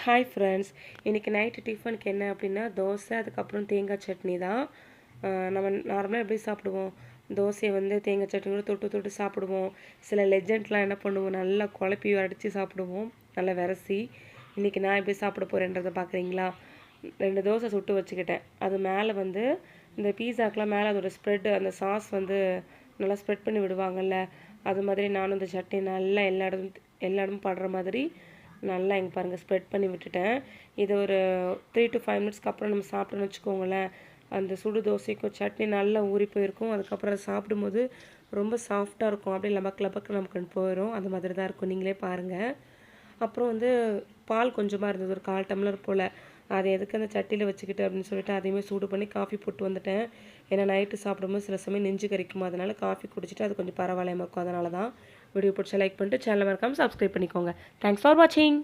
Hi friends, இன்றைக்கி night டிஃபனுக்கு என்ன அப்படின்னா தோசை, அதுக்கப்புறம் தேங்காய் சட்னி தான். நம்ம நார்மலாக எப்படி சாப்பிடுவோம், தோசையை வந்து தேங்காய் சட்னியோட தொட்டு தொட்டு சாப்பிடுவோம். சில லெஜெண்ட்லாம் என்ன பண்ணுவோம், நல்லா குழப்பி அடித்து சாப்பிடுவோம், நல்லா விரசி. இன்றைக்கி நான் எப்படி சாப்பிட போகிறேன்றதை பார்க்குறீங்களா? 2 தோசை சுட்டு வச்சுக்கிட்டேன். அது மேலே வந்து இந்த பீஸாக்கெலாம் மேலே அதோடய ஸ்ப்ரெட்டு, அந்த சாஸ் வந்து நல்லா ஸ்ப்ரெட் பண்ணி விடுவாங்கள்ல, அது மாதிரி நானும் இந்த சட்னி நல்லா எல்லா இடமும் படுற மாதிரி நல்லா இங்கே பாருங்கள் ஸ்ப்ரெட் பண்ணி விட்டுட்டேன். இது ஒரு 3 to 5 மினிட்ஸ்க்கு அப்புறம் நம்ம சாப்பிட்டோன்னு வச்சுக்கோங்களேன், அந்த சுடு தோசைக்கும் சட்னி நல்லா ஊறி போயிருக்கும். அதுக்கப்புறம் அதை சாப்பிடும்போது ரொம்ப சாஃப்டாக இருக்கும், அப்படியே லபக் லபக்கு நமக்கு போயிடும். அந்த மாதிரி தான் இருக்கும், நீங்களே பாருங்கள். அப்புறம் வந்து பால் கொஞ்சமாக இருந்தது, ஒரு 1/4 டம்ளர் போல். அதை எதுக்கு அந்த சட்டியில் வச்சுக்கிட்டு அப்படின்னு சொல்லிட்டு அதையுமே சூடு பண்ணி காஃபி போட்டு வந்துட்டேன். ஏன்னா நைட்டு சாப்பிடும்போது சில சமயம் நெஞ்சு கறிக்கும், அதனால் காஃபி குடிச்சிட்டு அது கொஞ்சம் பரவாயில்லாமல் இருக்கும். அதனால தான். வீடியோ பிடிச்சா லைக் பண்ணிட்டு சேனலை மறக்காமல் சப்ஸ்கிரைப் பண்ணிக்கோங்க. தேங்க்ஸ் ஃபார் வாட்சிங்.